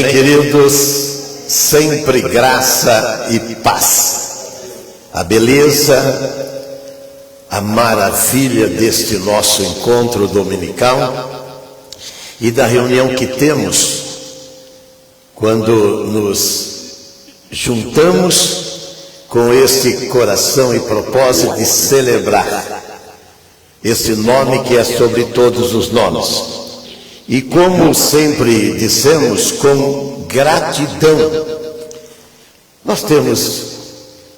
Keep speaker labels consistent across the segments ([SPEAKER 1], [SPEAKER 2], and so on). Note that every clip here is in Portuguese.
[SPEAKER 1] Bem, queridos, sempre graça e paz. A beleza, a maravilha deste nosso encontro dominical e da reunião que temos quando nos juntamos com este coração e propósito de celebrar esse nome que é sobre todos os nomes. E como sempre dissemos, com gratidão. Nós temos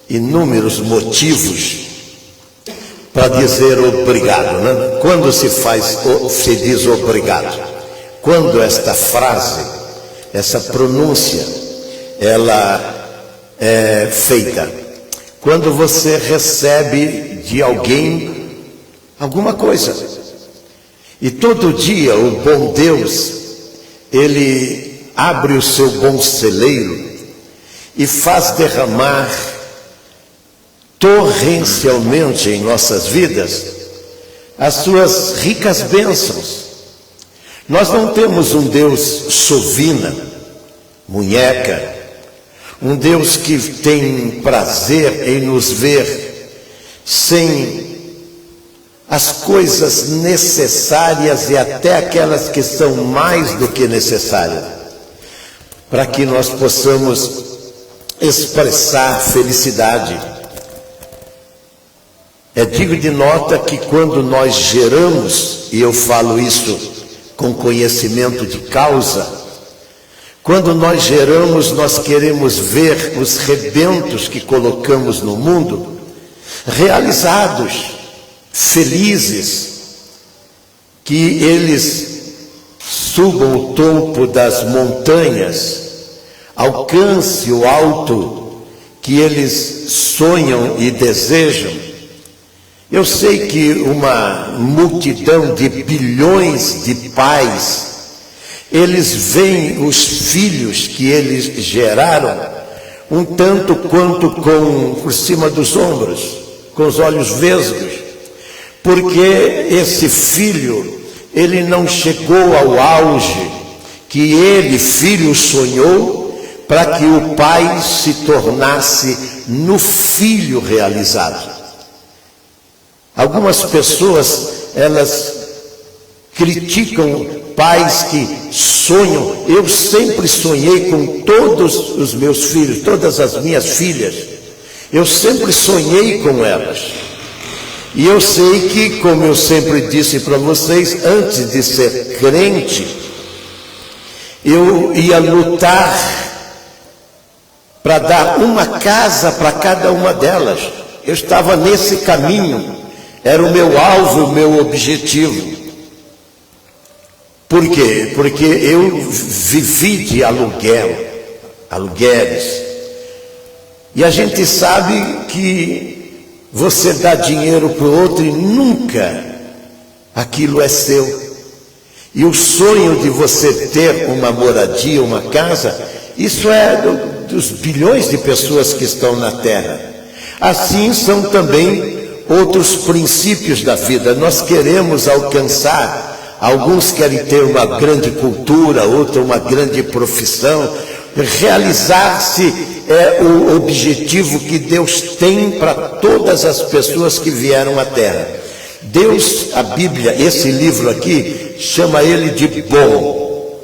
[SPEAKER 1] inúmeros motivos para dizer obrigado, né? Quando se diz obrigado? Quando esta frase, essa pronúncia, ela é feita? Quando você recebe de alguém alguma coisa. E todo dia o bom Deus, Ele abre o seu bom celeiro e faz derramar torrencialmente em nossas vidas as suas ricas bênçãos. Nós não temos um Deus sovina, munheca, um Deus que tem prazer em nos ver sem as coisas necessárias e até aquelas que são mais do que necessárias, para que nós possamos expressar felicidade. É digno de nota que quando nós geramos, e eu falo isso com conhecimento de causa, quando nós geramos, nós queremos ver os rebentos que colocamos no mundo realizados, felizes, que eles subam o topo das montanhas, alcance o alto que eles sonham e desejam. Eu sei que uma multidão de bilhões de pais, eles veem os filhos que eles geraram um tanto quanto por cima dos ombros, com os olhos vesgos, porque esse filho, ele não chegou ao auge que ele, filho, sonhou, para que o pai se tornasse no filho realizado. Algumas pessoas, elas criticam pais que sonham. Eu sempre sonhei com todos os meus filhos, todas as minhas filhas. Eu sempre sonhei com elas. E eu sei que, como eu sempre disse para vocês, antes de ser crente, eu ia lutar para dar uma casa para cada uma delas. Eu estava nesse caminho, era o meu alvo, o meu objetivo. Por quê? Porque eu vivi de aluguéis. E a gente sabe que você dá dinheiro para o outro e nunca aquilo é seu. E o sonho de você ter uma moradia, uma casa, isso é dos bilhões de pessoas que estão na Terra. Assim são também outros princípios da vida. Nós queremos alcançar, alguns querem ter uma grande cultura, outros uma grande profissão. Realizar-se é o objetivo que Deus tem para todas as pessoas que vieram à Terra. Deus, a Bíblia, esse livro aqui, chama ele de bom.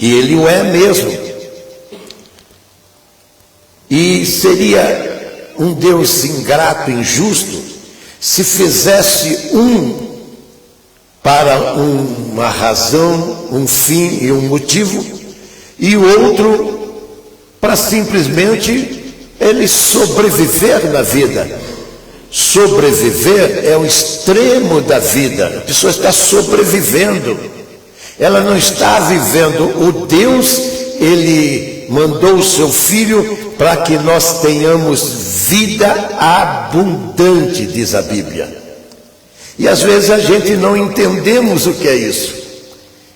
[SPEAKER 1] E ele o é mesmo. E seria um Deus ingrato, injusto, se fizesse para uma razão, um fim e um motivo, e o outro para simplesmente ele sobreviver na vida. Sobreviver é o extremo da vida. A pessoa está sobrevivendo, ela não está vivendo. O Deus, ele mandou o seu filho para que nós tenhamos vida abundante, diz a Bíblia. E às vezes a gente não entendemos o que é isso.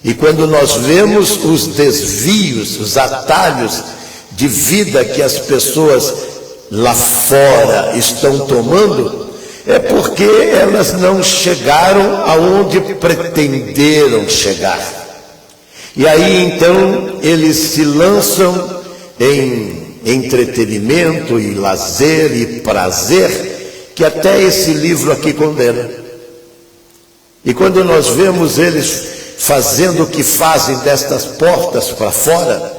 [SPEAKER 1] E quando nós vemos os desvios, os atalhos de vida que as pessoas lá fora estão tomando, é porque elas não chegaram aonde pretenderam chegar. E aí então eles se lançam em entretenimento e lazer e prazer, que até esse livro aqui condena. E quando nós vemos eles fazendo o que fazem destas portas para fora,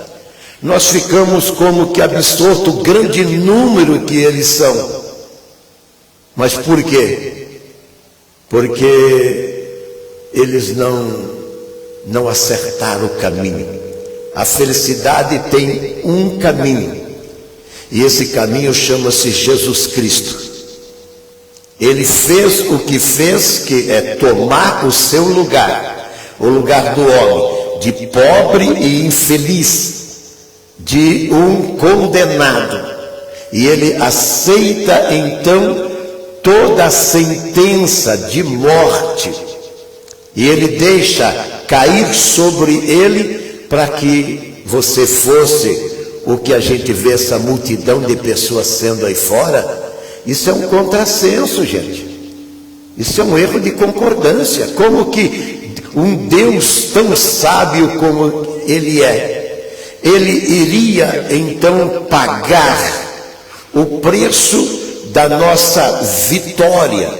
[SPEAKER 1] nós ficamos como que absorto o grande número que eles são. Mas por quê? Porque eles não acertaram o caminho. A felicidade tem um caminho, e esse caminho chama-se Jesus Cristo. Ele fez o que fez, que é tomar o seu lugar, o lugar do homem, de pobre e infeliz, de um condenado. E ele aceita então toda a sentença de morte, e ele deixa cair sobre ele para que você fosse o que a gente vê, essa multidão de pessoas sendo aí fora. Isso é um contrassenso, gente. Isso é um erro de concordância. Como que um Deus tão sábio como ele é, ele iria então pagar o preço da nossa vitória,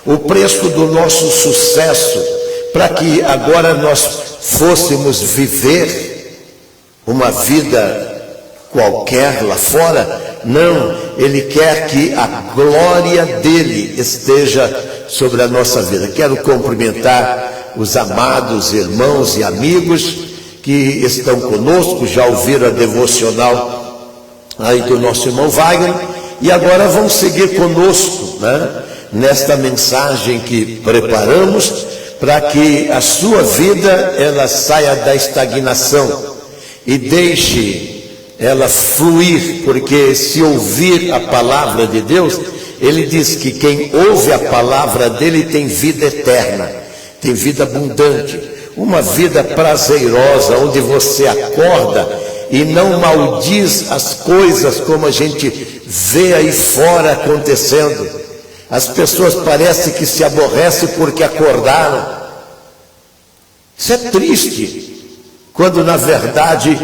[SPEAKER 1] o preço do nosso sucesso, para que agora nós fôssemos viver uma vida qualquer lá fora? Não, ele quer que a glória dele esteja sobre a nossa vida. Quero cumprimentar os amados irmãos e amigos que estão conosco, já ouviram a devocional aí do nosso irmão Wagner, e agora vão seguir conosco, né, nesta mensagem que preparamos para que a sua vida ela saia da estagnação e deixe ela fluir, porque se ouvir a palavra de Deus, ele diz que quem ouve a palavra dele tem vida eterna, tem vida abundante, uma vida prazerosa, onde você acorda e não maldiz as coisas como a gente vê aí fora acontecendo. As pessoas parecem que se aborrecem porque acordaram. Isso é triste, quando na verdade,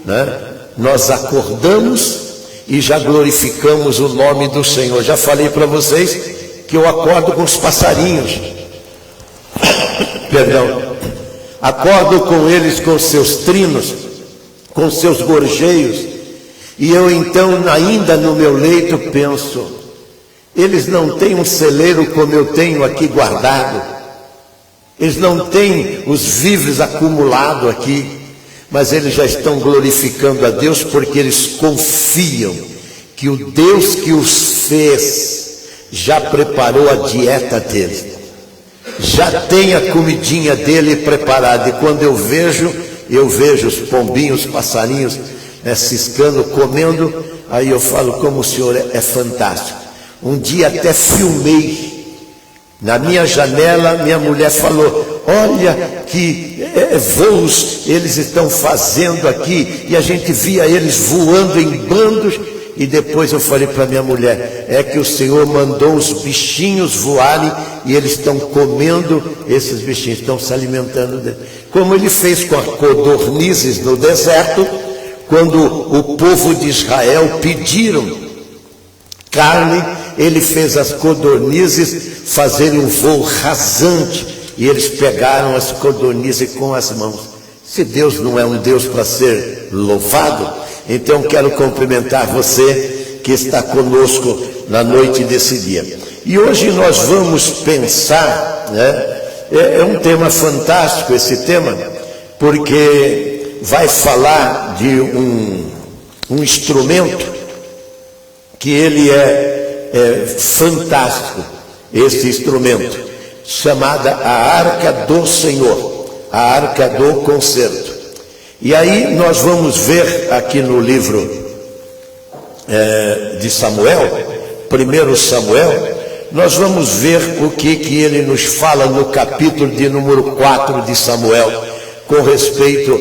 [SPEAKER 1] né, nós acordamos e já glorificamos o nome do Senhor. Já falei para vocês que eu acordo com os passarinhos. Perdão. Acordo com eles, com seus trinos, com seus gorjeios. E eu então, ainda no meu leito, penso, eles não têm um celeiro como eu tenho aqui guardado. Eles não têm os víveres acumulados aqui. Mas eles já estão glorificando a Deus, porque eles confiam que o Deus que os fez já preparou a dieta deles, já tem a comidinha dele preparada. E quando eu vejo os pombinhos, os passarinhos, né, ciscando, comendo, aí eu falo como o Senhor é fantástico. Um dia até filmei na minha janela, minha mulher falou, olha que voos eles estão fazendo aqui, e a gente via eles voando em bandos. E depois eu falei para minha mulher, é que o Senhor mandou os bichinhos voarem, e eles estão comendo esses bichinhos, estão se alimentando deles. Como ele fez com as codornizes no deserto, quando o povo de Israel pediram carne, ele fez as codornizes fazerem um voo rasante, e eles pegaram as codornizes com as mãos. Se Deus não é um Deus para ser louvado, então quero cumprimentar você que está conosco na noite desse dia. E hoje nós vamos pensar, né, é um tema fantástico esse tema, porque vai falar de um instrumento que ele é fantástico, esse instrumento, chamada a Arca do Senhor, a Arca do Concerto. E aí nós vamos ver aqui no livro de Samuel, 1 Samuel, nós vamos ver o que ele nos fala no capítulo de número 4 de Samuel, com respeito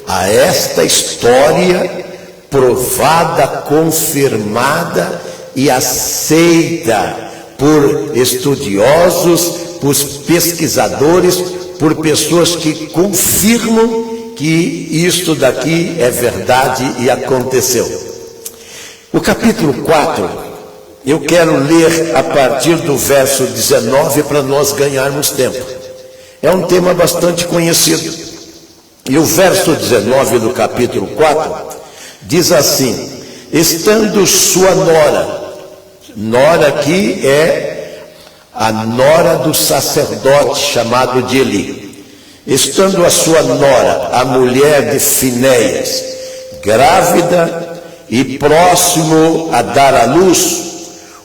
[SPEAKER 1] a esta história provada, confirmada e aceita por estudiosos, por pesquisadores, por pessoas que confirmam que isto daqui é verdade e aconteceu. O capítulo 4, eu quero ler a partir do verso 19 para nós ganharmos tempo. É um tema bastante conhecido. E o verso 19 do capítulo 4 diz assim: estando sua nora aqui é a nora do sacerdote chamado de Eli. Estando a sua nora, a mulher de Finéias, grávida e próximo a dar à luz,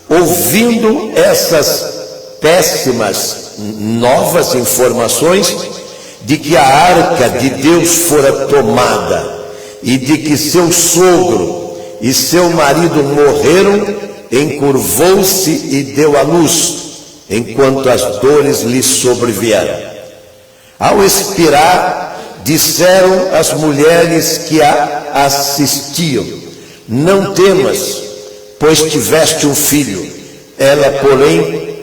[SPEAKER 1] ouvindo essas péssimas novas informações de que a arca de Deus fora tomada e de que seu sogro e seu marido morreram, encurvou-se e deu à luz, enquanto as dores lhe sobrevieram. Ao expirar, disseram as mulheres que a assistiam: não temas, pois tiveste um filho. Ela, porém,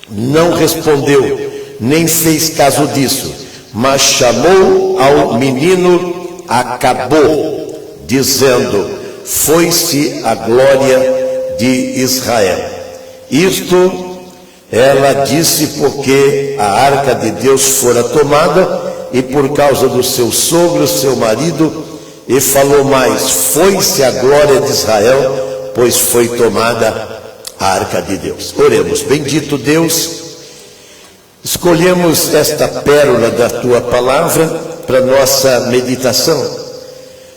[SPEAKER 1] não respondeu, nem fez caso disso, mas chamou ao menino Acabor, dizendo: foi-se a glória de Israel. Isto ela disse porque a arca de Deus fora tomada e por causa do seu sogro, seu marido, e falou mais: foi-se a glória de Israel, pois foi tomada a arca de Deus. Oremos. Bendito Deus, escolhemos esta pérola da tua palavra para nossa meditação.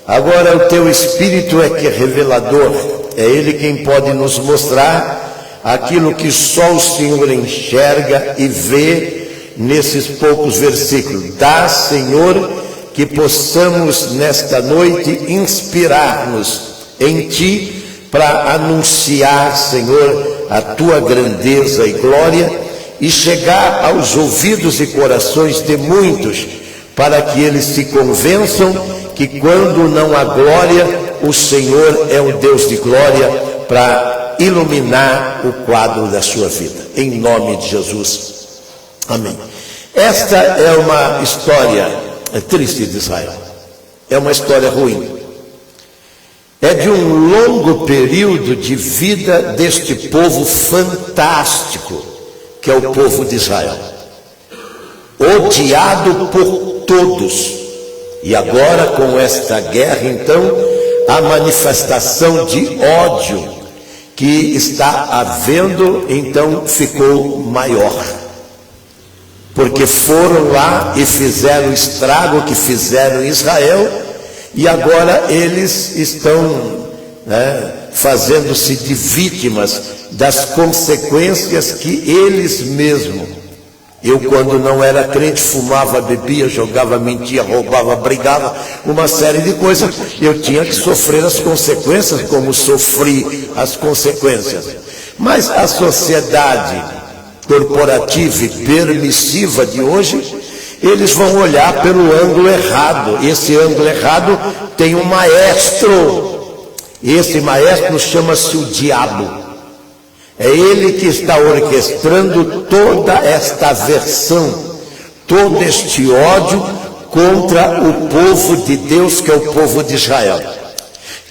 [SPEAKER 1] Agora o teu Espírito é que é revelador, é Ele quem pode nos mostrar aquilo que só o Senhor enxerga e vê nesses poucos versículos. Dá, Senhor, que possamos nesta noite inspirar-nos em Ti para anunciar, Senhor, a Tua grandeza e glória e chegar aos ouvidos e corações de muitos, para que eles se convençam que quando não há glória, o Senhor é o Deus de glória para iluminar o quadro da sua vida. Em nome de Jesus. Amém. Esta é uma história triste de Israel. É uma história ruim. É de um longo período de vida deste povo fantástico, que é o povo de Israel. Odiado por todos. E agora, com esta guerra, então, a manifestação de ódio que está havendo, então, ficou maior. Porque foram lá e fizeram o estrago que fizeram em Israel, e agora eles estão fazendo-se de vítimas das consequências que eles mesmos. Eu, quando não era crente, fumava, bebia, jogava, mentia, roubava, brigava, uma série de coisas. Eu tinha que sofrer as consequências, como sofri as consequências. Mas a sociedade corporativa e permissiva de hoje, eles vão olhar pelo ângulo errado. Esse ângulo errado tem um maestro. Esse maestro chama-se o diabo. É ele que está orquestrando toda esta aversão, todo este ódio contra o povo de Deus, que é o povo de Israel.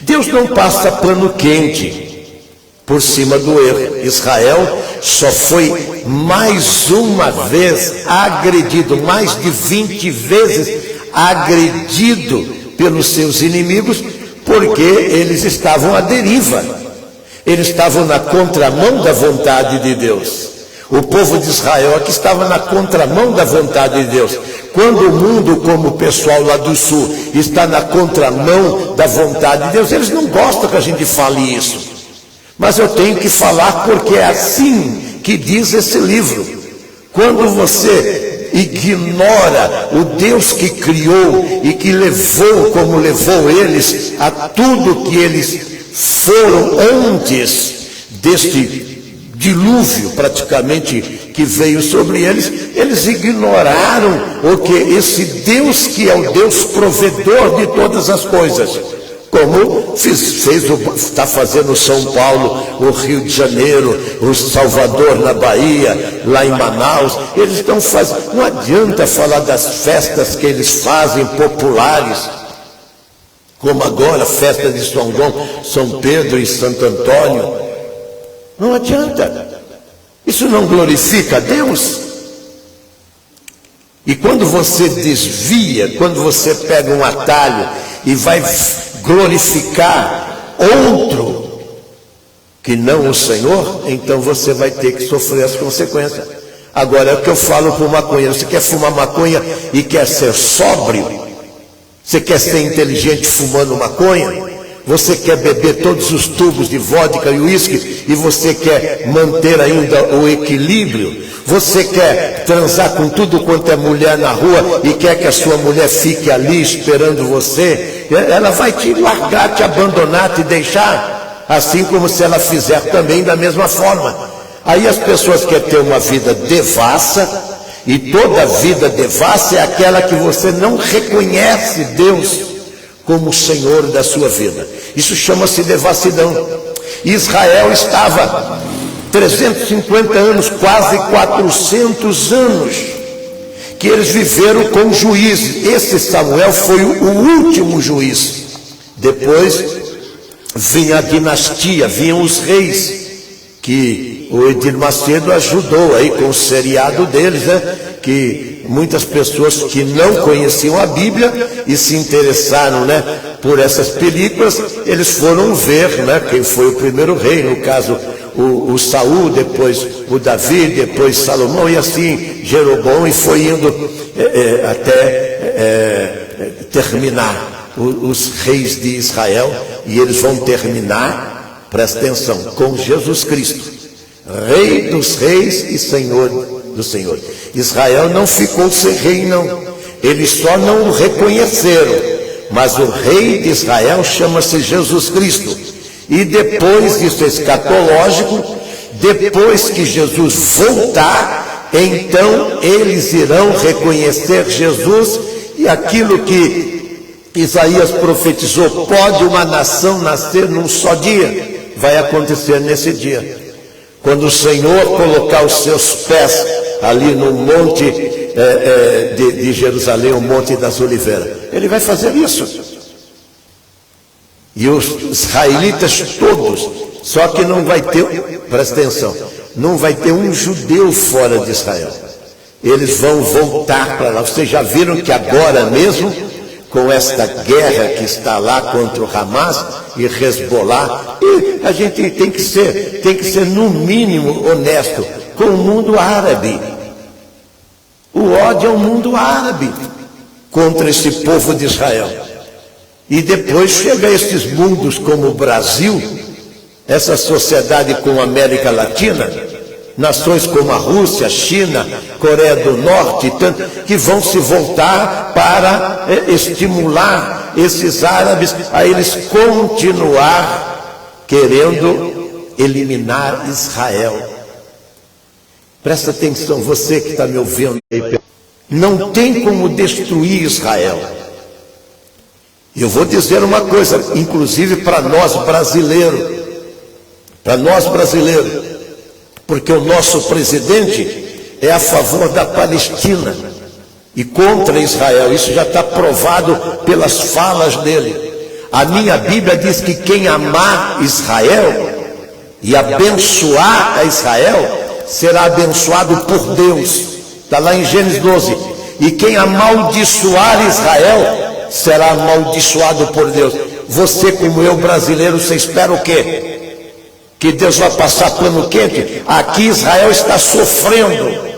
[SPEAKER 1] Deus não passa pano quente por cima do erro. Israel só foi mais uma vez agredido, mais de 20 vezes agredido pelos seus inimigos, porque eles estavam à deriva. Eles estavam na contramão da vontade de Deus. O povo de Israel aqui estava na contramão da vontade de Deus. Quando o mundo, como o pessoal lá do sul, está na contramão da vontade de Deus, eles não gostam que a gente fale isso. Mas eu tenho que falar porque é assim que diz esse livro. Quando você ignora o Deus que criou e que levou, como levou eles, a tudo que eles foram antes deste dilúvio praticamente que veio sobre eles, eles ignoraram o que esse Deus que é o Deus provedor de todas as coisas, como está fazendo São Paulo, o Rio de Janeiro, o Salvador na Bahia, lá em Manaus. Eles estão fazendo. Não adianta falar das festas que eles fazem populares, como agora a festa de São João, São Pedro e Santo Antônio. Não adianta. Isso não glorifica a Deus. E quando você desvia, quando você pega um atalho e vai glorificar outro que não o Senhor, então você vai ter que sofrer as consequências. Agora é o que eu falo para o maconheiro: você quer fumar maconha e quer ser sóbrio? Você quer ser inteligente fumando maconha? Você quer beber todos os tubos de vodka e uísque e você quer manter ainda o equilíbrio? Você quer transar com tudo quanto é mulher na rua e quer que a sua mulher fique ali esperando você? Ela vai te largar, te abandonar, te deixar, assim como se ela fizer também da mesma forma. Aí as pessoas querem ter uma vida devassa, e toda vida devassa é aquela que você não reconhece Deus como o Senhor da sua vida. Isso chama-se devassidão. Israel estava 350 anos, quase 400 anos, que eles viveram com juízes. Esse Samuel foi o último juiz. Depois vinha a dinastia, vinham os reis, que o Edir Macedo ajudou aí com o seriado deles, né? Que muitas pessoas que não conheciam a Bíblia e se interessaram, né, por essas películas, eles foram ver, né, quem foi o primeiro rei, no caso o Saul, depois o Davi, depois Salomão, e assim Jeroboão, e foi indo até terminar os reis de Israel, e eles vão terminar, presta atenção, com Jesus Cristo, Rei dos reis e Senhor do Senhor. Israel não ficou sem rei, não. Eles só não o reconheceram. Mas o rei de Israel chama-se Jesus Cristo. E depois, isso é escatológico, depois que Jesus voltar, então eles irão reconhecer Jesus, e aquilo que Isaías profetizou: pode uma nação nascer num só dia, vai acontecer nesse dia. Quando o Senhor colocar os seus pés ali no monte de Jerusalém, o Monte das Oliveiras, Ele vai fazer isso. E os israelitas todos, só que não vai ter, presta atenção, não vai ter um judeu fora de Israel. Eles vão voltar para lá. Vocês já viram que agora mesmo, com esta guerra que está lá contra o Hamas e Hezbollah, e a gente tem que ser no mínimo honesto com o mundo árabe. O ódio é o mundo árabe contra esse povo de Israel. E depois chega esses mundos como o Brasil, essa sociedade com a América Latina, nações como a Rússia, China, Coreia do Norte, tanto, que vão se voltar para estimular esses árabes a eles continuar querendo eliminar Israel. Presta atenção, você que está me ouvindo aí, não tem como destruir Israel. Eu vou dizer uma coisa, inclusive para nós brasileiros, porque o nosso presidente é a favor da Palestina e contra Israel. Isso já está provado pelas falas dele. A minha Bíblia diz que quem amar Israel e abençoar a Israel será abençoado por Deus. Está lá em Gênesis 12. E quem amaldiçoar Israel será amaldiçoado por Deus. Você, como eu, brasileiro, você espera o quê? Que Deus vai passar pano quente? Aqui Israel está sofrendo.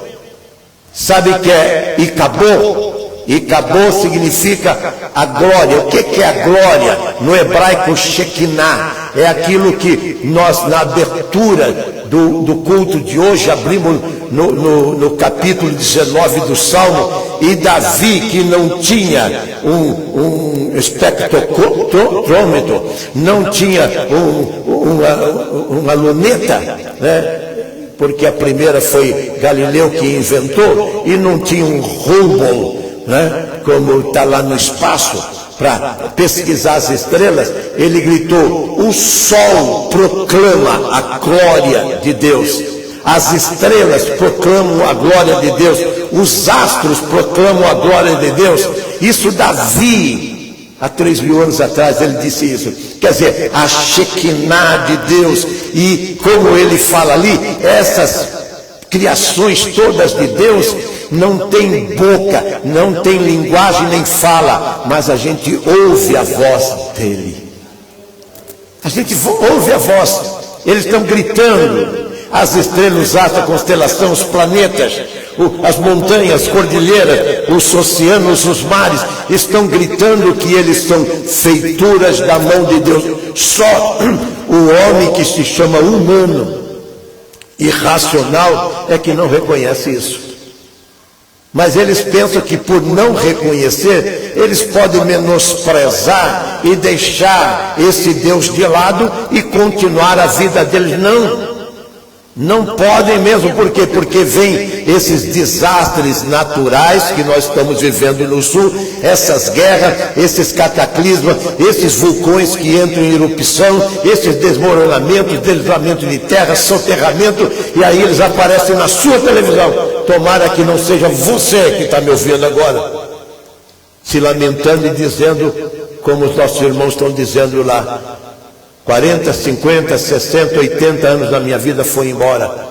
[SPEAKER 1] Sabe o que é Icabô? Icabô significa a glória. O que é a glória? No hebraico, Shekinah. É aquilo que nós, na abertura do culto de hoje, abrimos no capítulo 19 do Salmo. E Davi, que não tinha um espectrômetro, não tinha uma luneta, né? Porque a primeira foi Galileu que inventou, e não tinha um Hubble, né? Como está lá no espaço. para pesquisar as estrelas, ele gritou: o sol proclama a glória de Deus, as estrelas proclamam a glória de Deus, os astros proclamam a glória de Deus. Isso Davi, há 3.000 anos atrás, ele disse isso. Quer dizer, a Shekinah de Deus. E como ele fala ali, essas criações todas de Deus não tem boca, não tem linguagem nem fala, mas a gente ouve a voz dele. A gente ouve a voz. Eles estão gritando. As estrelas, os astros, a constelação, os planetas, as montanhas, as cordilheiras, os oceanos, os mares, estão gritando que eles são feituras da mão de Deus. Só o homem que se chama humano, irracional, é que não reconhece isso. Mas eles pensam que por não reconhecer, eles podem menosprezar e deixar esse Deus de lado e continuar a vida deles. Não podem mesmo. Por quê? Porque vem esses desastres naturais que nós estamos vivendo no sul, essas guerras, esses cataclismas, esses vulcões que entram em erupção, esses desmoronamentos, deslizamento de terra, soterramento, e aí eles aparecem na sua televisão. Tomara que não seja você que está me ouvindo agora, se lamentando e dizendo, como os nossos irmãos estão dizendo lá: 40, 50, 60, 80 anos da minha vida foi embora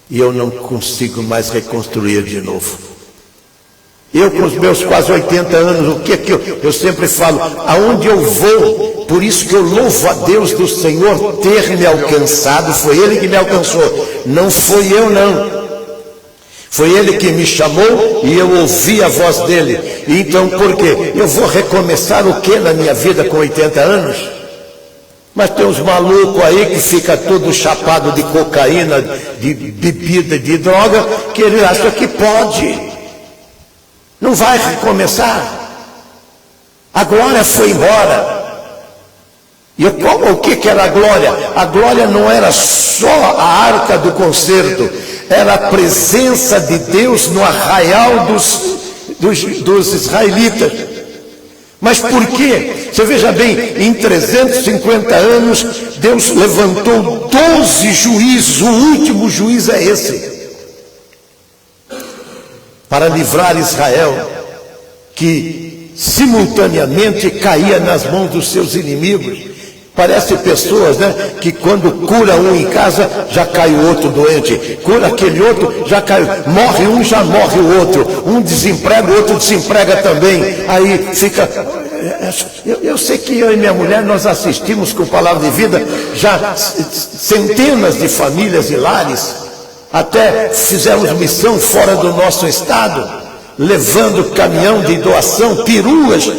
[SPEAKER 1] e eu não consigo mais reconstruir de novo. Eu com os meus quase 80 anos, o que eu sempre falo, aonde eu vou, por isso que eu louvo a Deus do Senhor ter me alcançado. Foi Ele que me alcançou, não fui eu não. Foi Ele que me chamou e eu ouvi a voz dele. Então por quê? Eu vou recomeçar o que na minha vida com 80 anos? Mas tem uns malucos aí que fica todo chapado de cocaína, de bebida, de droga, que ele acha que pode. Não vai recomeçar. A glória foi embora. E o que era a glória? A glória não era só a arca do concerto, era a presença de Deus no arraial dos israelitas. Mas por quê? Você veja bem, em 350 anos, Deus levantou 12 juízes, o último juiz é esse, para livrar Israel, que simultaneamente caía nas mãos dos seus inimigos. Parece pessoas, né, que quando cura um em casa, já cai o outro doente, cura aquele outro, já cai, morre um, já morre o outro, um desemprega, o outro desemprega também, aí fica... Eu sei que eu e minha mulher, nós assistimos com Palavra de Vida, já centenas de famílias e lares, até fizemos missão fora do nosso estado, levando caminhão de doação, peruas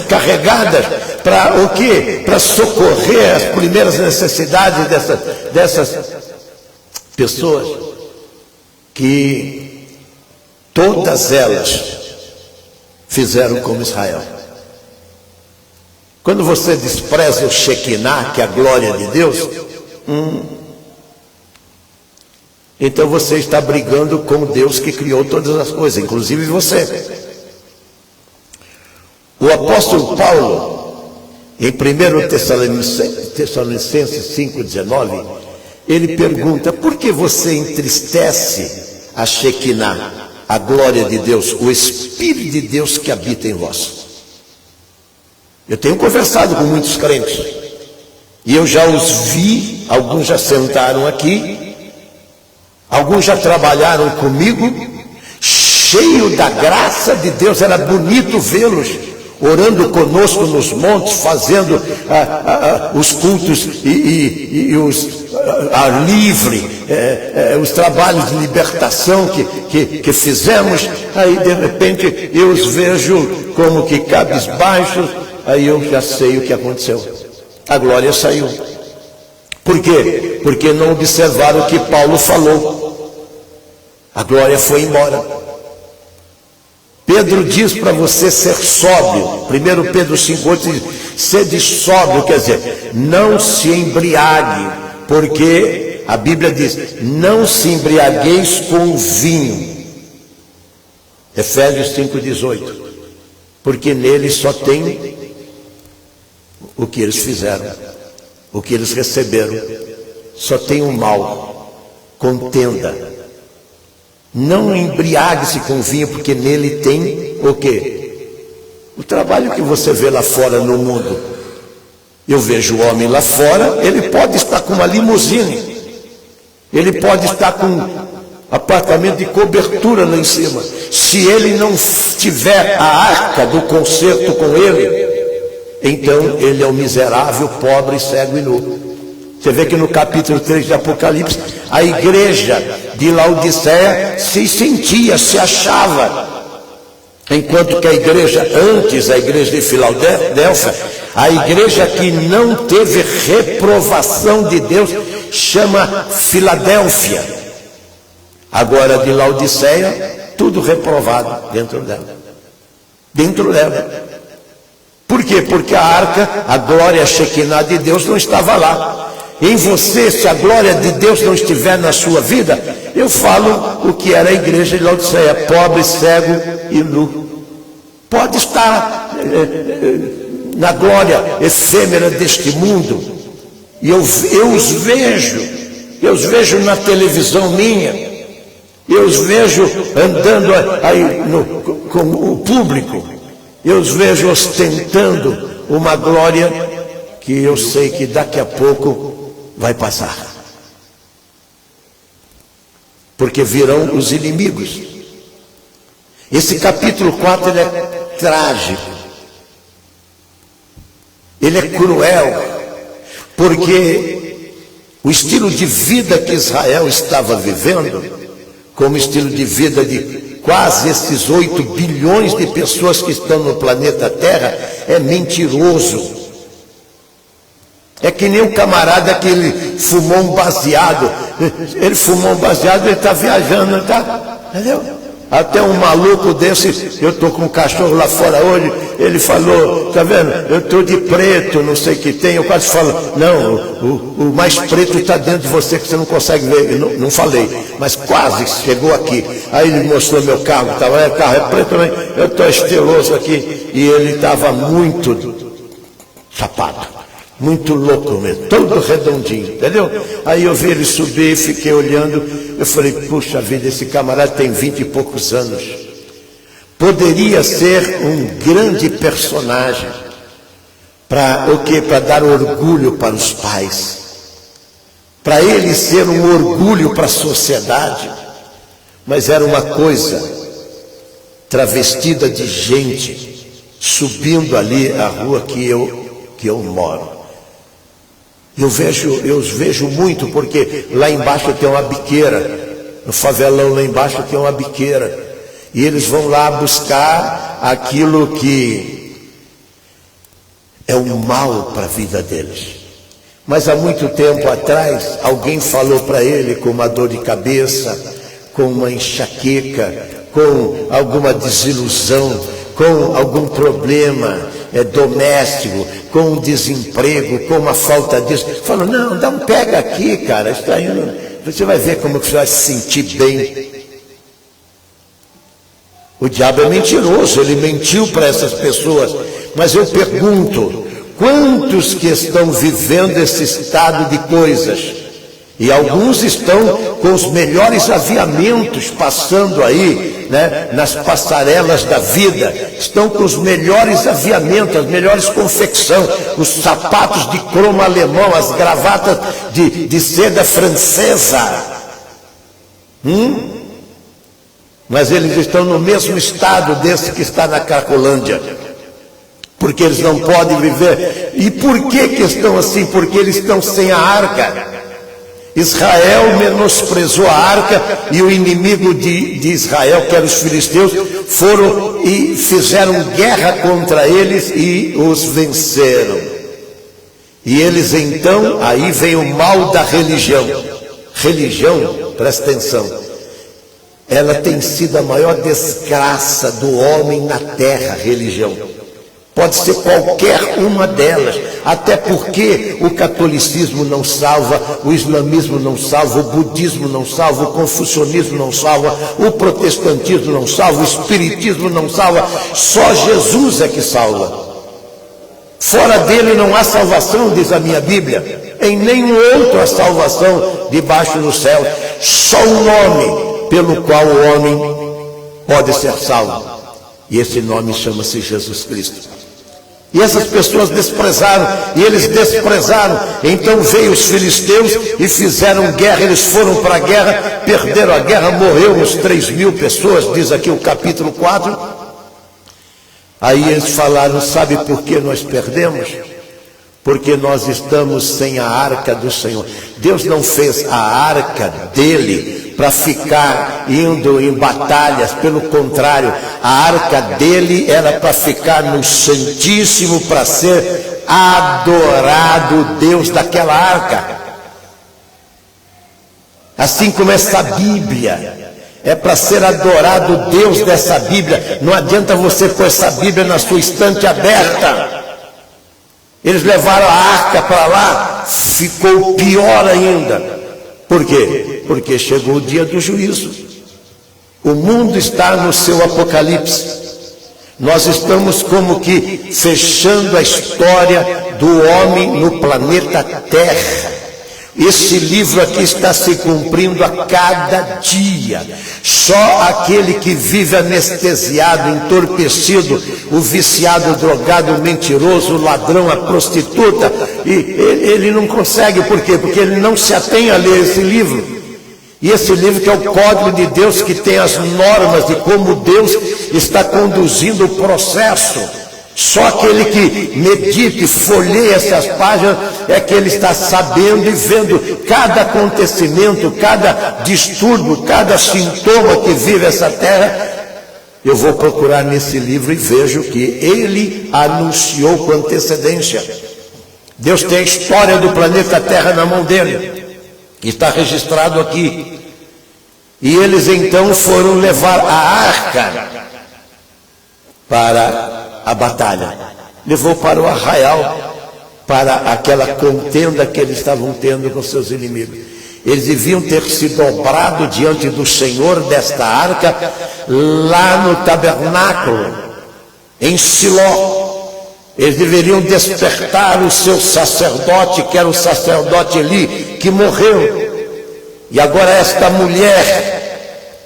[SPEAKER 1] carregadas, para o quê? Para socorrer as primeiras necessidades dessas pessoas, que todas elas fizeram como Israel. Quando você despreza o Shekinah, que é a glória de Deus, então você está brigando com Deus que criou todas as coisas, inclusive você. O apóstolo Paulo, em 1 Tessalonicenses 5,19, ele pergunta: por que você entristece a Shekinah, a glória de Deus, o Espírito de Deus que habita em vós? Eu tenho conversado com muitos crentes, e eu já os vi, alguns já sentaram aqui, alguns já trabalharam comigo, cheio da graça de Deus. Era bonito vê-los orando conosco nos montes, fazendo os cultos e os ar livre, os trabalhos de libertação que fizemos. Aí de repente eu os vejo como que cabisbaixos, aí eu já sei o que aconteceu. A glória saiu. Por quê? Porque não observaram o que Paulo falou. A glória foi embora. Pedro diz para você ser sóbrio. 1 Pedro 5,8 diz: sede sóbrio, quer dizer, não se embriague, porque a Bíblia diz: não se embriagueis com vinho. Efésios 5,18. porque nele só tem o que eles fizeram, o que eles receberam. Só tem o mal, contenda. Não embriague-se com vinho, porque nele tem o quê? O trabalho que você vê lá fora no mundo. Eu vejo o homem lá fora, ele pode estar com uma limusine, ele pode estar com apartamento de cobertura lá em cima. Se ele não tiver a arca do concerto com ele, então ele é um miserável, pobre, cego e nu. Você vê que no capítulo 3 de Apocalipse, a igreja de Laodiceia se sentia, se achava, enquanto que a igreja antes, a igreja de Filadélfia, a igreja que não teve reprovação de Deus, chama Filadélfia. Agora de Laodiceia, tudo reprovado dentro dela. Dentro dela. Por quê? Porque a arca, a glória, a Shekinah de Deus não estava lá. Em você, se a glória de Deus não estiver na sua vida, eu falo o que era a igreja de Laodiceia, pobre, cego e nu. Pode estar na glória efêmera deste mundo, e eu os vejo na televisão minha, eu os vejo andando aí com o público, eu os vejo ostentando uma glória que eu sei que daqui a pouco vai passar, porque virão os inimigos. Esse capítulo 4 ele é trágico, ele é cruel, porque o estilo de vida que Israel estava vivendo, como estilo de vida de quase esses 8 bilhões de pessoas que estão no planeta Terra, é mentiroso. É que nem um camarada que ele fumou um baseado. Ele fumou um baseado, ele está viajando, tá? Entendeu? Até um maluco desse, eu estou com um cachorro lá fora hoje, ele falou, tá vendo? Eu estou de preto, não sei o que tem. Eu quase falo, não, o mais preto está dentro de você que você não consegue ver. Eu não falei, mas quase chegou aqui. Aí ele mostrou meu carro, o carro é preto também, eu estou estiloso aqui. E ele estava muito chapado. Muito louco mesmo, todo redondinho, entendeu? Aí eu vi ele subir e fiquei olhando, eu falei, puxa vida, esse camarada tem 20 e poucos anos. Poderia ser um grande personagem, para o quê? Para dar orgulho para os pais, para ele ser um orgulho para a sociedade, mas era uma coisa travestida de gente, subindo ali a rua que eu moro. Eu os vejo muito, porque lá embaixo tem uma biqueira, no favelão lá embaixo tem uma biqueira, e eles vão lá buscar aquilo que é o mal para a vida deles. Mas há muito tempo atrás, alguém falou para ele com uma dor de cabeça, com uma enxaqueca, com alguma desilusão, com algum problema doméstico, com um desemprego, com uma falta disso. Falou, não, dá um pega aqui, cara, está indo, você vai ver como você vai se sentir bem. O diabo é mentiroso, ele mentiu para essas pessoas. Mas eu pergunto, quantos que estão vivendo esse estado de coisas? E alguns estão com os melhores aviamentos passando aí, né, nas passarelas da vida, estão com os melhores aviamentos, as melhores confecções, os sapatos de cromo alemão, as gravatas de seda francesa. Mas eles estão no mesmo estado desse que está na Cracolândia, porque eles não podem viver. E por que estão assim? Porque eles estão sem a arca. Israel menosprezou a arca, e o inimigo de Israel, que eram os filisteus, foram e fizeram guerra contra eles e os venceram. E eles então, aí vem o mal da religião. Religião, presta atenção, ela tem sido a maior desgraça do homem na terra, religião. Pode ser qualquer uma delas. Até porque o catolicismo não salva, o islamismo não salva, o budismo não salva, o confucionismo não salva, o protestantismo não salva, o espiritismo não salva. Só Jesus é que salva. Fora dele não há salvação, diz a minha Bíblia. Em nenhum outro há salvação debaixo do céu. Só um nome pelo qual o homem pode ser salvo. E esse nome chama-se Jesus Cristo. E essas pessoas desprezaram, e eles desprezaram. Então veio os filisteus e fizeram guerra. Eles foram para a guerra, perderam a guerra, morreu uns 3.000 pessoas, diz aqui o capítulo 4. Aí eles falaram, sabe por que nós perdemos? Porque nós estamos sem a arca do Senhor. Deus não fez a arca dele para ficar indo em batalhas, pelo contrário, a arca dele era para ficar no Santíssimo, para ser adorado o Deus daquela arca. Assim como essa Bíblia é para ser adorado o Deus dessa Bíblia. Não adianta você pôr essa Bíblia na sua estante aberta. Eles levaram a arca para lá, ficou pior ainda. Por quê? Porque chegou o dia do juízo. O mundo está no seu apocalipse. Nós estamos como que fechando a história do homem no planeta Terra. Esse livro aqui está se cumprindo a cada dia. Só aquele que vive anestesiado, entorpecido, o viciado, o drogado, o mentiroso, o ladrão, a prostituta, e ele não consegue. Por quê? Porque ele não se atém a ler esse livro. E esse livro que é o Código de Deus, que tem as normas de como Deus está conduzindo o processo. Só aquele que medita e folheia essas páginas é que ele está sabendo e vendo cada acontecimento, cada distúrbio, cada sintoma que vive essa terra. Eu vou procurar nesse livro e vejo que ele anunciou com antecedência. Deus tem a história do planeta Terra na mão dele, está registrado aqui. E eles então foram levar a arca para a batalha, levou para o arraial, para aquela contenda que eles estavam tendo com seus inimigos. Eles deviam ter se dobrado diante do Senhor desta arca, lá no tabernáculo, em Siló. Eles deveriam despertar o seu sacerdote, que era o sacerdote Eli, que morreu. E agora esta mulher,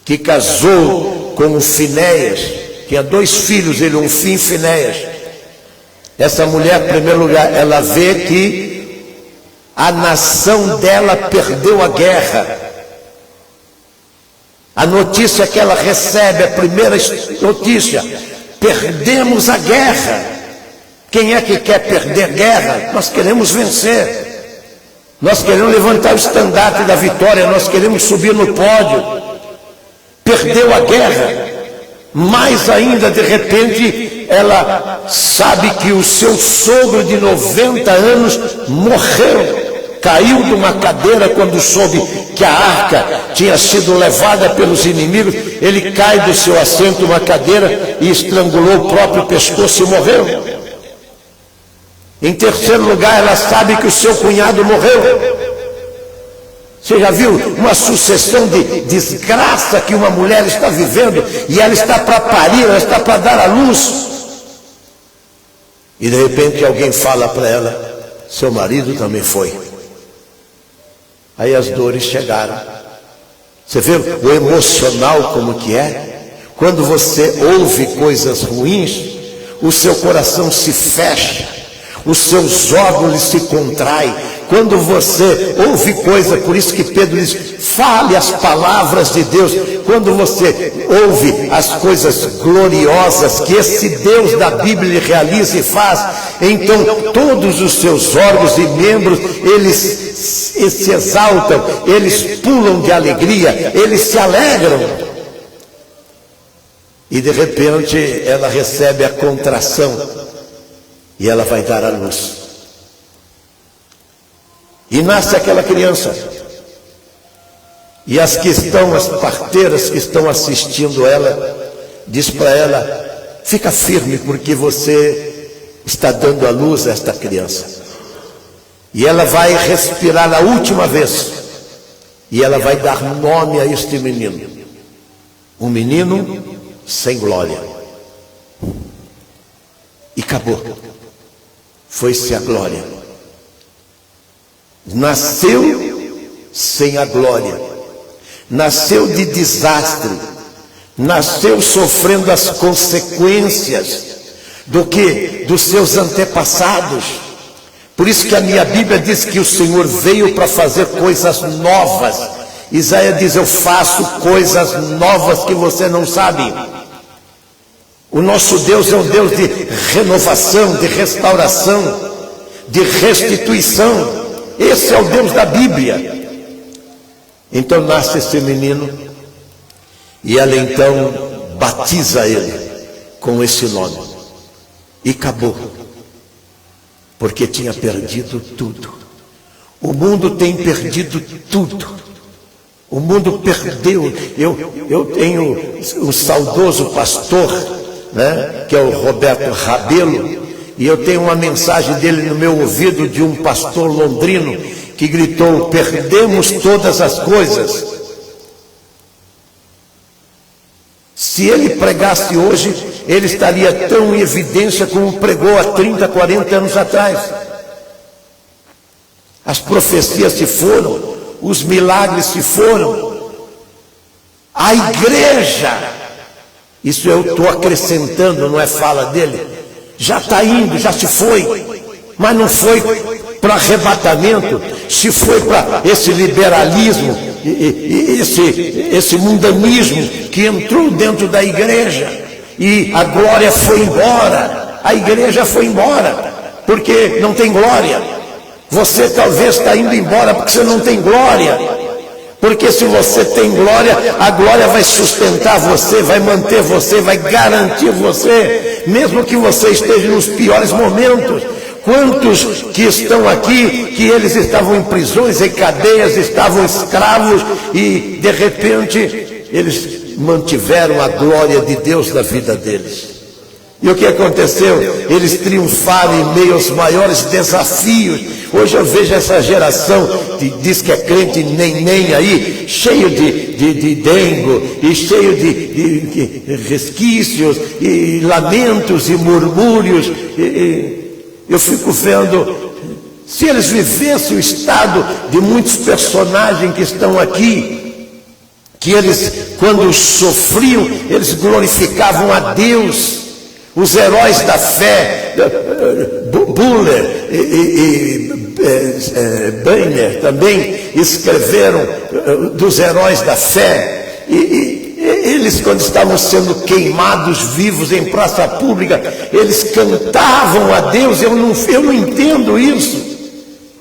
[SPEAKER 1] que casou com o Finéias, tinha 2 filhos, ele, Ofni e Finéias. Essa mulher, em primeiro lugar, ela vê que a nação dela perdeu a guerra. A notícia que ela recebe, a primeira notícia: perdemos a guerra. Quem é que quer perder guerra? Nós queremos vencer. Nós queremos levantar o estandarte da vitória. Nós queremos subir no pódio. Perdeu a guerra. Mais ainda, de repente, ela sabe que o seu sogro de 90 anos morreu. Caiu de uma cadeira quando soube que a arca tinha sido levada pelos inimigos. Ele cai do seu assento numa cadeira e estrangulou o próprio pescoço e morreu. Em terceiro lugar, ela sabe que o seu cunhado morreu. Você já viu uma sucessão de desgraça que uma mulher está vivendo, e ela está para parir, ela está para dar à luz, e de repente alguém fala para ela: seu marido também foi. Aí as dores chegaram. Você vê o emocional como que é? Quando você ouve coisas ruins, o seu coração se fecha, os seus órgãos se contraem. Quando você ouve coisa, por isso que Pedro diz: fale as palavras de Deus. Quando você ouve as coisas gloriosas que esse Deus da Bíblia realiza e faz, então todos os seus órgãos e membros, eles se exaltam, eles pulam de alegria, eles se alegram. E de repente ela recebe a contração e ela vai dar à luz. E nasce aquela criança. E as parteiras que estão assistindo ela, diz para ela: fica firme, porque você está dando à luz a esta criança. E ela vai respirar a última vez. E ela vai dar nome a este menino. Um menino sem glória. E acabou. Foi-se a glória. Nasceu sem a glória. Nasceu de desastre. Nasceu sofrendo as consequências do que? Dos seus antepassados. Por isso que a minha Bíblia diz que o Senhor veio para fazer coisas novas. Isaías diz: eu faço coisas novas que você não sabe. O nosso Deus é um Deus de renovação, de restauração, de restituição. Esse é o Deus da Bíblia. Então nasce esse menino e ela então batiza ele com esse nome. E acabou. Porque tinha perdido tudo. O mundo tem perdido tudo. O mundo perdeu. Eu tenho um saudoso pastor, né, que é o Roberto Rabelo, e eu tenho uma mensagem dele no meu ouvido, de um pastor londrino que gritou: perdemos todas as coisas. Se ele pregasse hoje, ele estaria tão em evidência como pregou há 30, 40 anos atrás. As profecias se foram, os milagres se foram. A igreja, isso eu estou acrescentando, não é fala dele, já está indo, já se foi, mas não foi para arrebatamento, se foi para esse liberalismo, esse mundanismo que entrou dentro da igreja, e a glória foi embora, a igreja foi embora, porque não tem glória. Você talvez está indo embora porque você não tem glória, porque se você tem glória, a glória vai sustentar você, vai manter você, vai garantir você, mesmo que você esteja nos piores momentos. Quantos que estão aqui, que eles estavam em prisões, em cadeias, estavam escravos, e de repente eles mantiveram a glória de Deus na vida deles. E o que aconteceu? Eles triunfaram em meio aos maiores desafios. Hoje eu vejo essa geração que diz que é crente nem aí, cheio de dengo, e cheio de resquícios, e lamentos, e murmúrios. Eu fico vendo, se eles vivessem o estado de muitos personagens que estão aqui, que eles, quando sofriam, eles glorificavam a Deus. Os heróis da fé, Buller e Banner também escreveram dos heróis da fé. E eles, quando estavam sendo queimados vivos em praça pública, eles cantavam a Deus. Eu não entendo isso.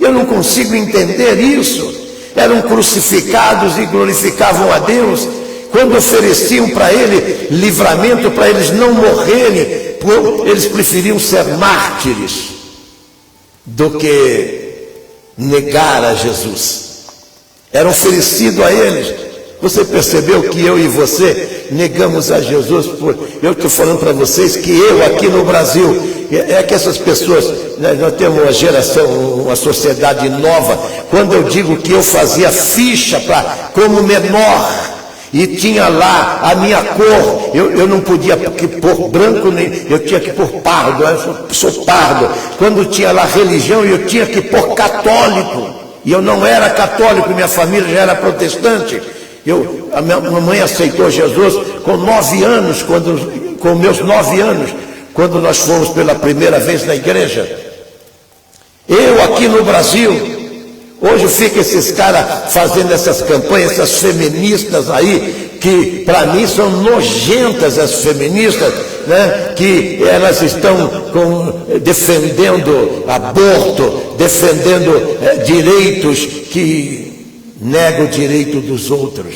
[SPEAKER 1] Eu não consigo entender isso. Eram crucificados e glorificavam a Deus. Quando ofereciam para ele livramento, para eles não morrerem, eles preferiam ser mártires do que negar a Jesus. Era oferecido a eles. Você percebeu que eu e você negamos a Jesus? Eu estou falando para vocês que eu aqui no Brasil, é que essas pessoas, nós temos uma geração, uma sociedade nova. Quando eu digo que eu fazia ficha como menor, e tinha lá a minha cor, eu não podia pôr branco, nem eu tinha que pôr pardo, eu sou pardo. Quando tinha lá religião, eu tinha que pôr católico, e eu não era católico, minha família já era protestante. A minha mamãe aceitou Jesus com 9 anos, com meus 9 anos, quando nós fomos pela primeira vez na igreja. Eu aqui no Brasil, hoje fica esses caras fazendo essas campanhas, essas feministas aí, que para mim são nojentas, as feministas, né? Que elas estão defendendo aborto, defendendo direitos que negam o direito dos outros.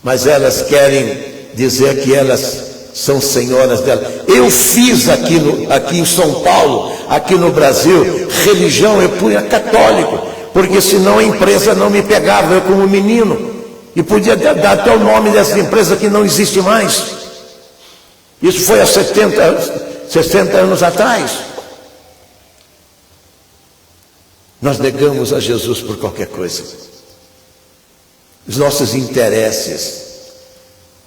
[SPEAKER 1] Mas elas querem dizer que elas são senhoras dela. Eu fiz aqui em São Paulo, aqui no Brasil, religião, eu punha católico, porque senão a empresa não me pegava, eu como menino, e podia dar até o nome dessa empresa que não existe mais. Isso foi há 60 anos atrás. Nós negamos a Jesus por qualquer coisa. Os nossos interesses.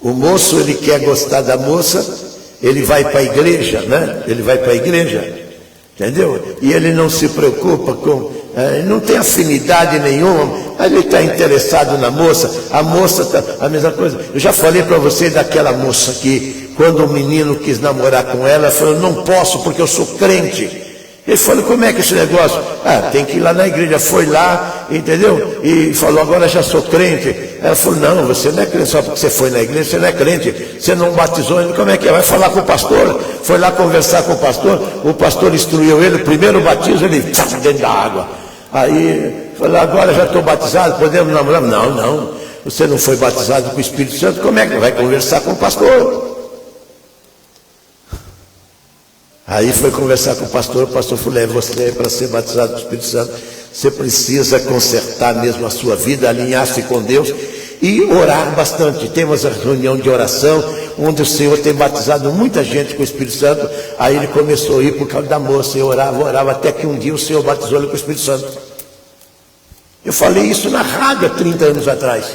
[SPEAKER 1] O moço, ele quer gostar da moça, ele vai para a igreja, né? Ele vai para a igreja, entendeu? E ele não se preocupa com... não tem afinidade nenhuma, mas ele está interessado na moça. A moça está a mesma coisa. Eu já falei para você daquela moça que, quando o menino quis namorar com ela, falou, não posso porque eu sou crente. Ele falou, como é que é esse negócio? Tem que ir lá na igreja. Foi lá, entendeu? E falou, agora já sou crente. Ela falou, não, você não é crente só porque você foi na igreja, você não é crente. Você não batizou ainda, como é que é? Vai falar com o pastor. Foi lá conversar com o pastor instruiu ele, o primeiro batismo, ele dentro da água. Aí, falou, agora já estou batizado, podemos namorar? Não, você não foi batizado com o Espírito Santo, como é que vai conversar com o pastor? Aí foi conversar com o pastor falou, você para ser batizado com o Espírito Santo, você precisa consertar mesmo a sua vida, alinhar-se com Deus e orar bastante. Temos a reunião de oração, onde o Senhor tem batizado muita gente com o Espírito Santo. Aí ele começou a ir por causa da moça, e orava, até que um dia o Senhor batizou ele com o Espírito Santo. Eu falei isso na rádio há 30 anos atrás.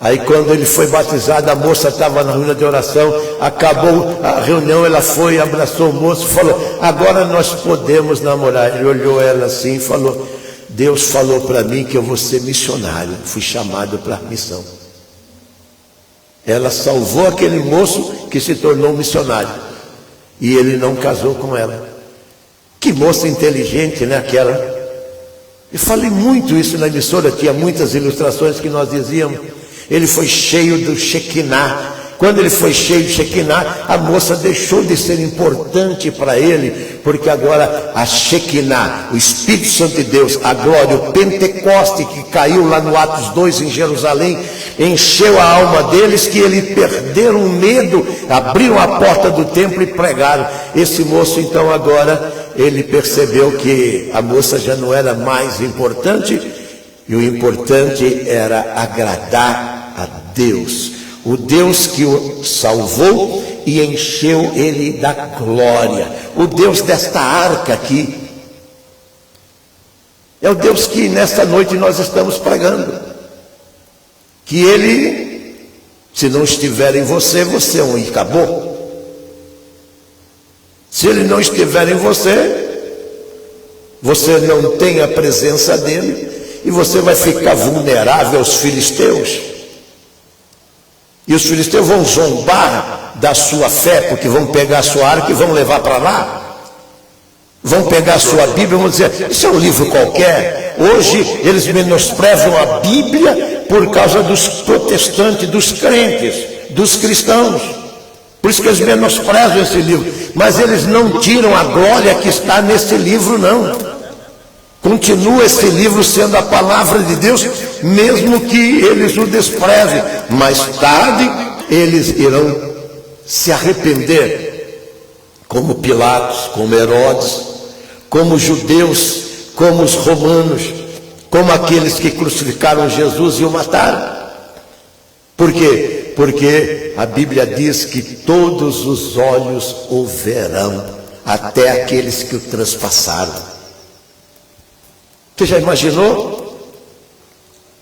[SPEAKER 1] Aí quando ele foi batizado, a moça estava na reunião de oração, acabou a reunião, ela foi, abraçou o moço, falou, agora nós podemos namorar. Ele olhou ela assim e falou, Deus falou para mim que eu vou ser missionário, fui chamado para a missão. Ela salvou aquele moço que se tornou missionário, e ele não casou com ela. Que moça inteligente, né, aquela? Eu falei muito isso na emissora, tinha muitas ilustrações que nós dizíamos. Ele foi cheio do Shekinah. Quando ele foi cheio de Shekinah, a moça deixou de ser importante para ele, porque agora a Shekinah, o Espírito Santo de Deus, a glória, o Pentecoste que caiu lá no Atos 2 em Jerusalém, encheu a alma deles, que eles perderam o medo, abriram a porta do templo e pregaram. Esse moço então agora, ele percebeu que a moça já não era mais importante, e o importante era agradar a Deus, o Deus que o salvou e encheu ele da glória, o Deus desta arca aqui, é o Deus que nesta noite nós estamos pregando, que ele, se não estiver em você, você é um acabou. Se ele não estiver em você, você não tem a presença dele, e você vai ficar vulnerável aos filisteus. E os filisteus vão zombar da sua fé, porque vão pegar a sua arca e vão levar para lá. Vão pegar a sua Bíblia e vão dizer, isso é um livro qualquer. Hoje eles menosprezam a Bíblia por causa dos protestantes, dos crentes, dos cristãos. Por isso que eles menosprezam esse livro. Mas eles não tiram a glória que está nesse livro, não. Continua esse livro sendo a palavra de Deus, mesmo que eles o desprezem. Mais tarde, eles irão se arrepender, como Pilatos, como Herodes, como os judeus, como os romanos, como aqueles que crucificaram Jesus e o mataram. Por quê? Porque a Bíblia diz que todos os olhos o verão, até aqueles que o transpassaram. Você já imaginou?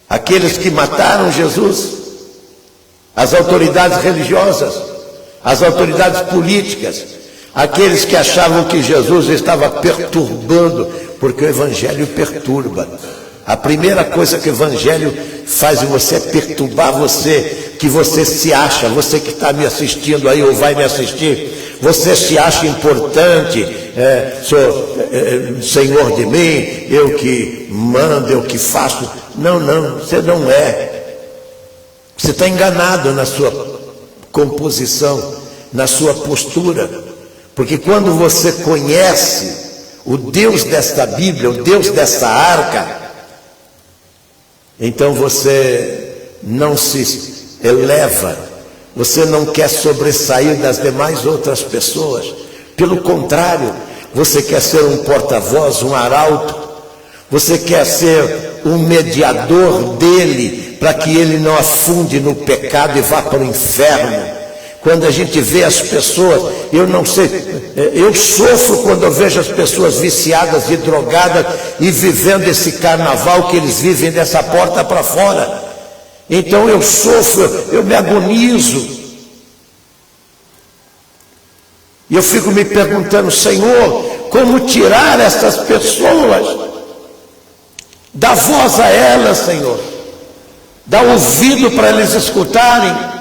[SPEAKER 1] Aqueles que mataram Jesus, as autoridades religiosas, as autoridades políticas, aqueles que achavam que Jesus estava perturbando, porque o Evangelho perturba. A primeira coisa que o Evangelho faz em você é perturbar você, que você se acha, você que está me assistindo aí ou vai me assistir, você se acha importante, sou senhor de mim, eu que mando, eu que faço. Não, você não é. Você está enganado na sua composição, na sua postura, porque quando você conhece o Deus desta Bíblia, o Deus desta arca, então você não se eleva, você não quer sobressair das demais outras pessoas. Pelo contrário, você quer ser um porta-voz, um arauto, você quer ser um mediador dele, para que ele não afunde no pecado e vá para o inferno. Quando a gente vê as pessoas, eu não sei, eu sofro quando eu vejo as pessoas viciadas e drogadas e vivendo esse carnaval que eles vivem dessa porta para fora. Então eu sofro, eu me agonizo. E eu fico me perguntando, Senhor, como tirar essas pessoas? Dá voz a elas, Senhor. Dá ouvido para eles escutarem.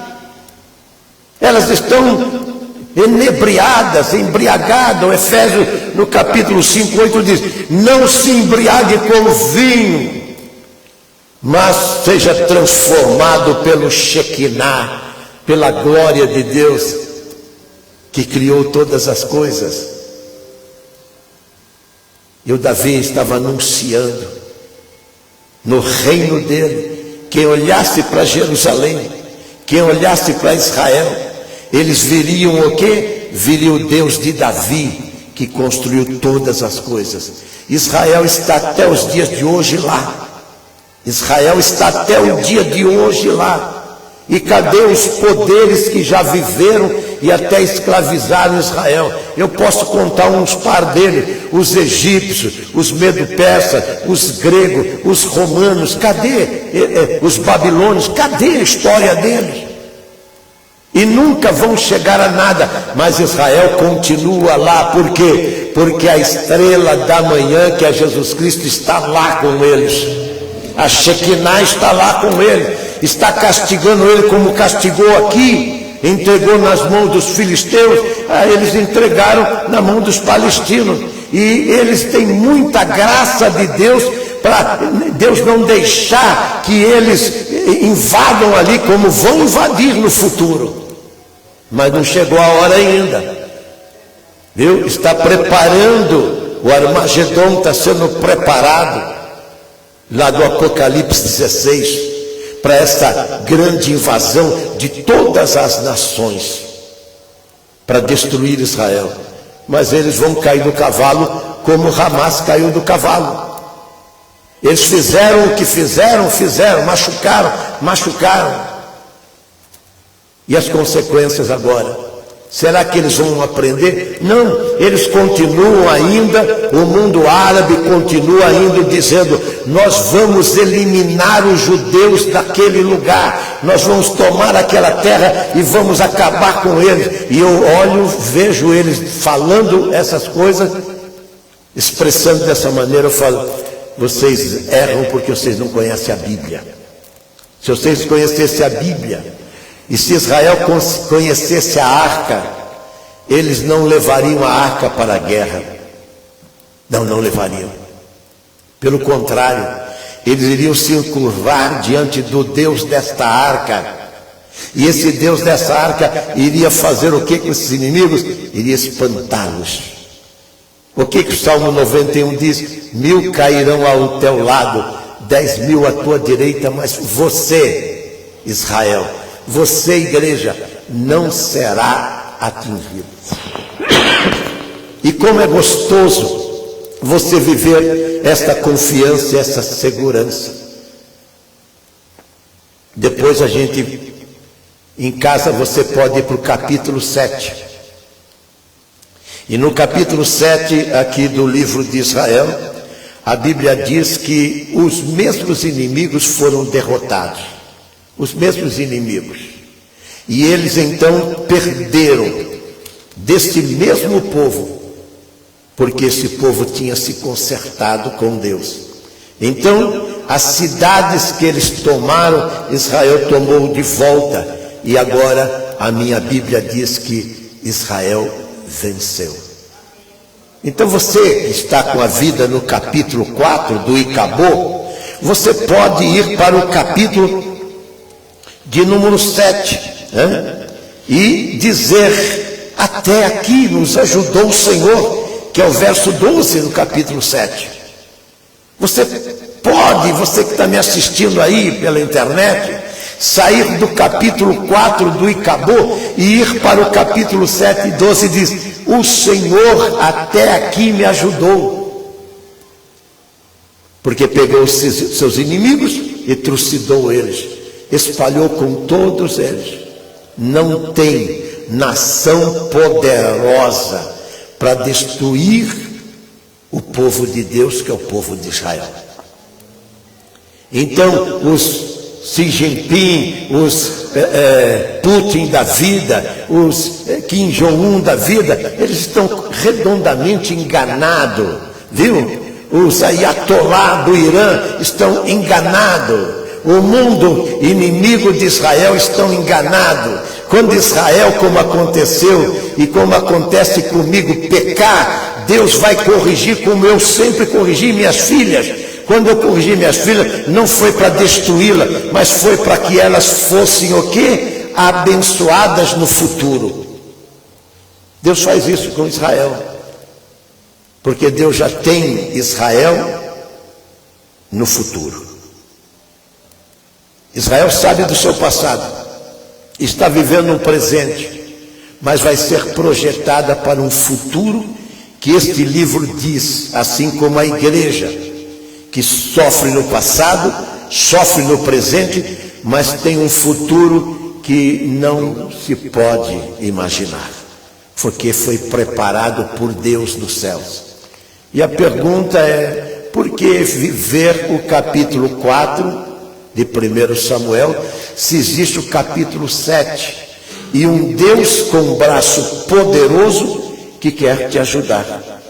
[SPEAKER 1] Elas estão enebriadas, embriagadas. O Efésios, no capítulo 5, 8 diz: não se embriague com vinho, mas seja transformado pelo Shekinah, pela glória de Deus, que criou todas as coisas. E o Davi estava anunciando, no reino dele, quem olhasse para Jerusalém, quem olhasse para Israel, eles viriam o quê? Viriam o Deus de Davi, que construiu todas as coisas. Israel está até os dias de hoje lá. Israel está até o dia de hoje lá. E cadê os poderes que já viveram e até escravizaram Israel? Eu posso contar uns par deles: os egípcios, os medo-persas, os gregos, os romanos. Cadê os babilônios? Cadê a história deles? E nunca vão chegar a nada, mas Israel continua lá. Por quê? Porque a estrela da manhã, que é Jesus Cristo, está lá com eles. A Shekinah está lá com ele, está castigando ele como castigou aqui, entregou nas mãos dos filisteus, eles entregaram na mão dos palestinos, e eles têm muita graça de Deus, para Deus não deixar que eles invadam ali, como vão invadir no futuro. Mas não chegou a hora ainda, viu? Está preparando, o Armagedon está sendo preparado, lá do Apocalipse 16, para essa grande invasão de todas as nações, para destruir Israel. Mas eles vão cair do cavalo, como Hamas caiu do cavalo. Eles fizeram o que fizeram, machucaram. E as consequências agora? Será que eles vão aprender? Não, eles continuam ainda, o mundo árabe continua ainda dizendo: nós vamos eliminar os judeus daquele lugar, nós vamos tomar aquela terra e vamos acabar com eles. E eu olho, vejo eles falando essas coisas, expressando dessa maneira. Eu falo: vocês erram porque vocês não conhecem a Bíblia. Se vocês conhecessem a Bíblia, e se Israel conhecesse a arca, eles não levariam a arca para a guerra. Não levariam. Pelo contrário, eles iriam se encurvar diante do Deus desta arca. E esse Deus dessa arca iria fazer o que com esses inimigos? Iria espantá-los. O que o Salmo 91 diz? 1000 cairão ao teu lado, 10.000 à tua direita, mas você, Israel, você, igreja, não será atingido. E como é gostoso você viver esta confiança e essa segurança. Depois a gente, em casa, você pode ir para o capítulo 7. E no capítulo 7 aqui do livro de Israel, a Bíblia diz que os mesmos inimigos foram derrotados. Os mesmos inimigos. E eles então perderam deste mesmo povo, porque esse povo tinha se consertado com Deus. Então, as cidades que eles tomaram, Israel tomou de volta. E agora a minha Bíblia diz que Israel venceu. Então você que está com a vida no capítulo 4 do Icabô, você pode ir para o capítulo de número 7, e dizer: até aqui nos ajudou o Senhor, que é o verso 12 do capítulo 7. Você pode, você que está me assistindo aí pela internet, sair do capítulo 4 do Icabô e ir para o capítulo 7 e 12, e diz: o Senhor até aqui me ajudou. Porque pegou os seus inimigos e trucidou eles, espalhou com todos eles. Não tem nação poderosa para destruir o povo de Deus, que é o povo de Israel. Então, os Xi Jinping, os Putin da vida, os Kim Jong-un da vida, eles estão redondamente enganados, viu? Os Ayatollah do Irã estão enganados. O mundo inimigo de Israel estão enganados. Quando Israel, como aconteceu e como acontece comigo, pecar, Deus vai corrigir como eu sempre corrigi minhas filhas. Quando eu corrigi minhas filhas, não foi para destruí-la, mas foi para que elas fossem o quê? Abençoadas no futuro. Deus faz isso com Israel, porque Deus já tem Israel no futuro. Israel sabe do seu passado, está vivendo um presente, mas vai ser projetada para um futuro que este livro diz, assim como a igreja, que sofre no passado, sofre no presente, mas tem um futuro que não se pode imaginar, porque foi preparado por Deus nos céus. E a pergunta é, por que viver o capítulo 4 de 1 Samuel, se existe o capítulo 7, e um Deus com um braço poderoso que quer te ajudar?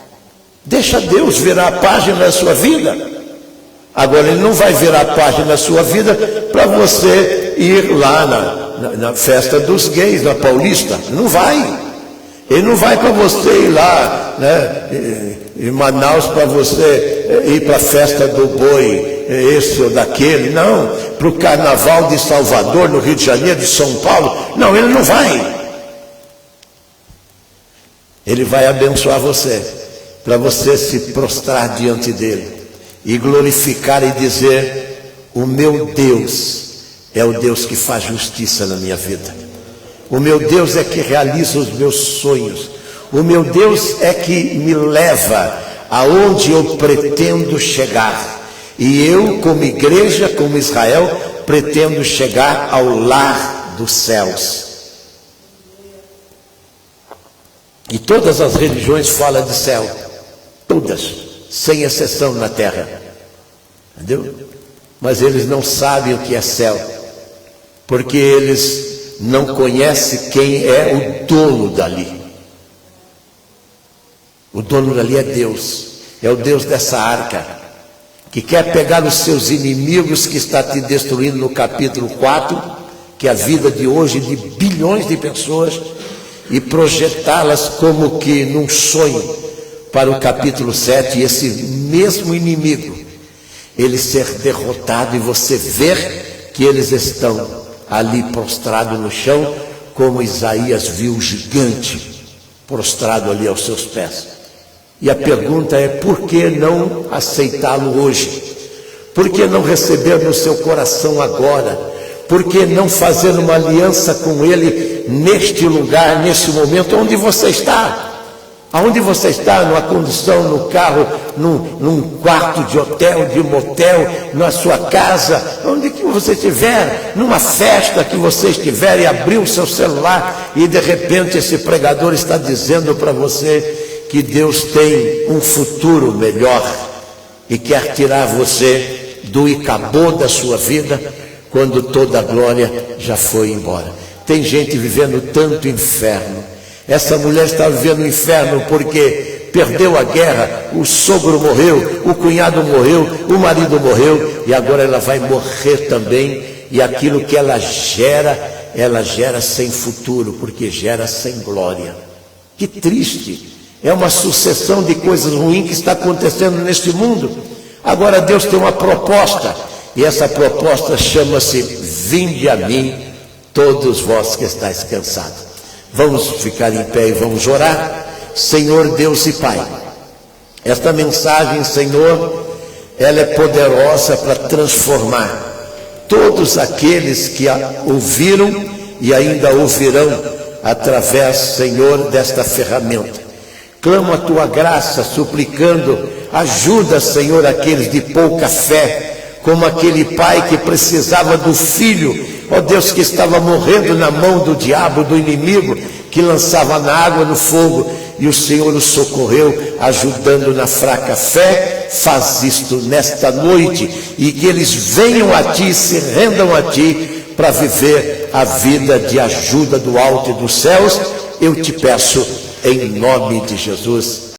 [SPEAKER 1] Deixa Deus virar a página da sua vida. Agora, Ele não vai virar a página da sua vida para você ir lá na festa dos gays, na Paulista. Não vai. Ele não vai para você ir lá, né, em Manaus, para você ir para a festa do boi, esse ou daquele. Não. Para o carnaval de Salvador, no Rio de Janeiro, de São Paulo. Não, Ele não vai. Ele vai abençoar você, para você se prostrar diante dEle e glorificar e dizer: o meu Deus é o Deus que faz justiça na minha vida. O meu Deus é que realiza os meus sonhos. O meu Deus é que me leva aonde eu pretendo chegar. E eu, como igreja, como Israel, pretendo chegar ao lar dos céus. E todas as religiões falam de céu. Todas, sem exceção na terra. Entendeu? Mas eles não sabem o que é céu, porque eles não conhecem quem é o dono dali. O dono dali é Deus, é o Deus dessa arca, que quer pegar os seus inimigos que está te destruindo no capítulo 4, que é a vida de hoje de bilhões de pessoas, e projetá-las como que num sonho para o capítulo 7, e esse mesmo inimigo, ele ser derrotado e você ver que eles estão ali prostrado no chão, como Isaías viu o gigante prostrado ali aos seus pés. E a pergunta é: por que não aceitá-lo hoje? Por que não receber no seu coração agora? Por que não fazer uma aliança com Ele neste lugar, nesse momento, onde você está? Aonde você está, numa condução, no carro, num quarto de hotel, de motel, na sua casa, onde que você estiver, numa festa que você estiver e abrir o seu celular e de repente esse pregador está dizendo para você que Deus tem um futuro melhor e quer tirar você do Icabô da sua vida, quando toda a glória já foi embora. Tem gente vivendo tanto inferno. Essa mulher está vivendo o inferno porque perdeu a guerra, o sogro morreu, o cunhado morreu, o marido morreu, e agora ela vai morrer também, e aquilo que ela gera sem futuro, porque gera sem glória. Que triste! É uma sucessão de coisas ruins que está acontecendo neste mundo. Agora Deus tem uma proposta, e essa proposta chama-se: vinde a mim, todos vós que estáis cansados. Vamos ficar em pé e vamos orar. Senhor Deus e Pai, esta mensagem, Senhor, ela é poderosa para transformar todos aqueles que a ouviram e ainda ouvirão através, Senhor, desta ferramenta. Clamo a Tua graça, suplicando ajuda, Senhor, aqueles de pouca fé, como aquele pai que precisava do filho ó Deus, que estava morrendo na mão do diabo, do inimigo, que lançava na água, no fogo, e o Senhor o socorreu, ajudando na fraca fé. Faz isto nesta noite, e que eles venham a Ti, se rendam a Ti, para viver a vida de ajuda do alto e dos céus. Eu te peço, em nome de Jesus.